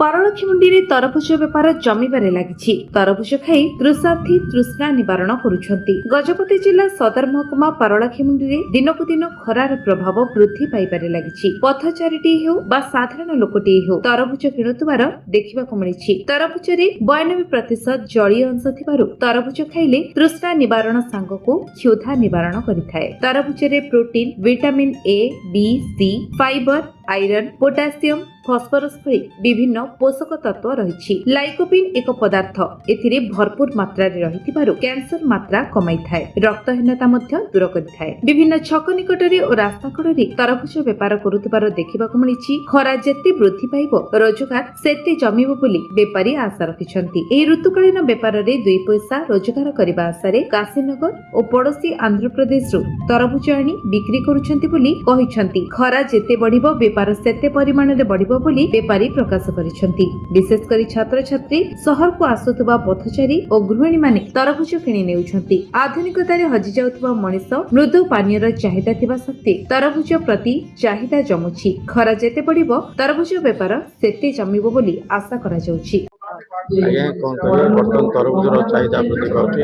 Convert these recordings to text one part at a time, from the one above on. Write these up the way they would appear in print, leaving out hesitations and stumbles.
ପାରଳାଖେମୁଣ୍ଡିରେ ତରଭୁଜ ବେପାର ଜମିବାରେ ଲାଗିଛି। ତରଭୁଜ ଖାଇ ତୃଷାର୍ଥୀ ତୃଷ୍ଣା ନିବାରଣ କରୁଛନ୍ତି। ଗଜପତି ଜିଲ୍ଲା ସଦର ମହକୁମା ପାରଳାଖେମୁଣ୍ଡିରେ ଦିନକୁ ଦିନ ଖରାର ପ୍ରଭାବ ବୃଦ୍ଧି ପାଇବାରେ ଲାଗିଛି। ପଥଚାରୀଟିଏ ହେଉ ବା ସାଧାରଣ ଲୋକଟିଏ ହେଉ ତରଭୁଜ କିଣୁଥିବାର ଦେଖିବାକୁ ମିଳିଛି। ତରଭୁଜରେ 92% ଜଳୀୟ ଅଂଶ ଥିବାରୁ ତରଭୁଜ ଖାଇଲେ ତୃଷ୍ଣା ନିବାରଣ ସାଙ୍ଗକୁ କ୍ଷୁଧା ନିବାରଣ କରିଥାଏ। ତରଭୁଜରେ protein, vitamin A, B, C, fibre, iron, potassium, phosphorus भली विभिन्न पोषक तत्व रही। लाइकोपिन एक पदार्थ एथिरे भरपूर मात्रा रही कैंसर मात्रा कमाई थाए, रक्तहीनता दूर करिथाए। विभिन्न छक निकटरे और रास्ता कड़े तरभुज बेपार करुथिबार देखिबाकु मिलिछि। खरा जेते वृद्धि पाइबो रोजगार सेते जमिबो बोली बेपारी आशा रखिछन्ति। एही ऋतुकालीन बेपार रे 2 पैसा रोजगार करबा आशारे काशीनगर और पड़ोसी आंध्र प्रदेश रु तरभुज आनी बिक्री करुछन्ति बोली कहिछन्ति। खरा जेते बढ़िबो बेपार सेते परिमाण रे बढ़िबो बोली बेपारी प्रकाश करिसंती। विशेष करी छात्र छात्री शहर को आसुथबा पथचारी और गृहिणी माने तरभुज किणी नेउछंती। आधुनिकता रे हजि जाउथबा मनुष्य मृदु पानीयर चाहिदा थिबा सत्ते तरभुज प्रति चाहिदा जमुछि। खरा जेते पड़िबो तरभुज बेपार सेते जमिबो बोली आशा करा जाउछि। आज्ञा कौन करिए बर्तमान तरभुजर चाहिदा वृद्धि पाଉଛି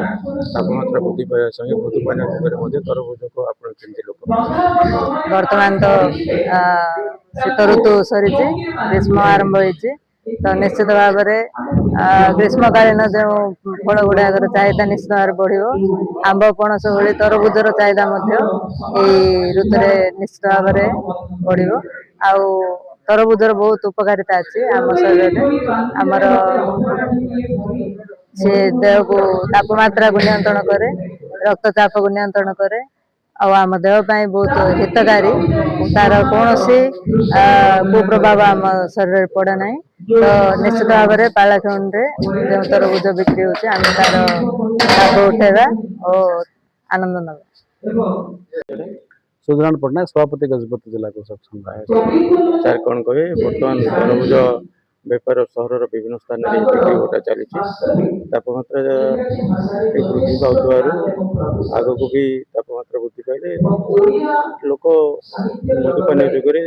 तापमात्रा वृद्धि पाଇବା संगे मृदु पानी जुगे तरभुज को आपण केमती लोक वर्तमान तो शीत ऋतु सरी ग्रीष्म आरंभ होती तो निश्चित भाव में ग्रीष्मकालीन जो फल गुड़ाक चाहिदा निश्चित भाव बढ़ो। आंब पणस भली तरभुजर चाहिदा ऋतु निश्चित भाव में बढ़ो। आउ तरभुजर बहुत उपकारिता अच्छी आम शरीर आमर से देह को तापमात्रा को नियंत्रण करे, रक्तचाप को नियंत्रण करे, आम देह बहुत हितकारी। तार कौन कुप्रभाव आम शरीर पड़े ना। तो निश्चित भाव में पारलाखेमुंडी जो तरभुज बिक्री होती आम तार लाभ उठेगा और आनंद नवा। सुधरान पटनायक सभापति गजपति जिला कृषक संघ सर कौन कहे बर्तमान तरभुज बेपार सहर विभिन्न स्थान में बिक्री होता चली तापमात्रा वृद्धि पावर आग को भी तापमात्रा वृद्धि पाइले लोक मृदुपानी जुगे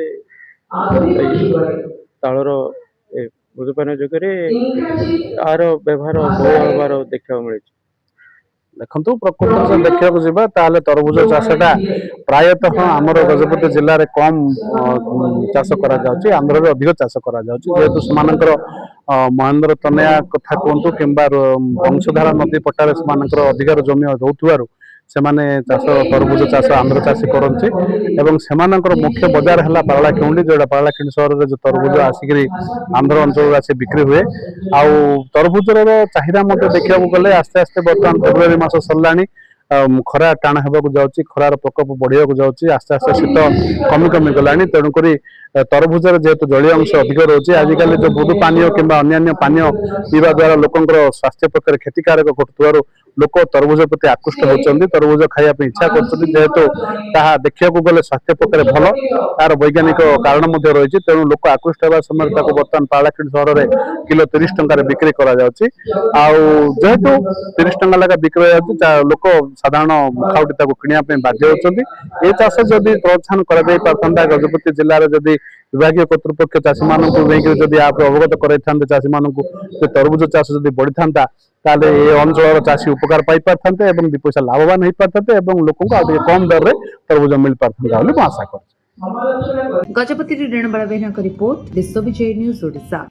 तालर मृदुपानी जुगे आर व्यवहार बहु देखा मिले। देखु प्रकृत से देखा जावा ताले तरभुज चाषटा प्रायतः आमर गजपति जिले में कम चाष करा जाउछि, आंध्र रे अधिक चाष करा जाउछि। जेहेतु समानकर महेंद्र तनया कथा कहतु किंबा वंशधारा नदी पटारे समानकर अधिकार जमी रोथुवारु सेमाने चाष तरभुज चाष आंध्र चाषी करନ୍ତି एवं सेमानकर मुख्य बजार है पारलाखेमुंडी जोड़ा पारलाखेमुंडी सहर में जो तरभुज आसिक आंध्र अंचल आसी बिक्री हुए। आउ तरभुजर चाहिदा देखा गले आस्ते आस्ते बर्तमान फेब्रुआरी मास सरलानी खरा टाण होगा जाऊँगी, खरार प्रकोप बढ़िया जाऊँगी, आस्ते आस्ते शीत कमी कमी गलानी। तेणुक तरभुजर जेहेतु जलीय अंश अधिक रोचे आजिकल जो मृदु पानीय कि अन्य पानीय पीवा द्वारा लोकंर स्वास्थ्य पक्षर क्षतिकारक घटुवर लोक तरभुज प्रति आकृष्ट होती, तरभुज खायापी इच्छा करते जेहेतु ताहा देखा गले स्वास्थ्य पक्षर भल तार वैज्ञानिक कारण रही। तेणु लोक आकृष्ट होगा समय बर्तमान पारलाखेमुंडी सहर में किलो 30 टंकार बिक्री करा जेहेतु 30 टंका लगा बिक्री लोक साधारण खाउटी किणापी बाध्य होती। ये चाष जदि प्रोत्साहन कर गजपति जिले जदि विभाग कर्तृपक्ष चाषी मानक अवगत कर चाषी मानक तरभुज चाष जदि बढ़ी था ताले ये अंचल चाषी उपकार पाई पारते और 2 पैसा लाभवान हो पारते और लोक कम दर में तरभुज मिल पारता आशा कर। गजपति ऋणबाला बेहना रिपोर्ट विश्व विजय न्यूज ओडिशा।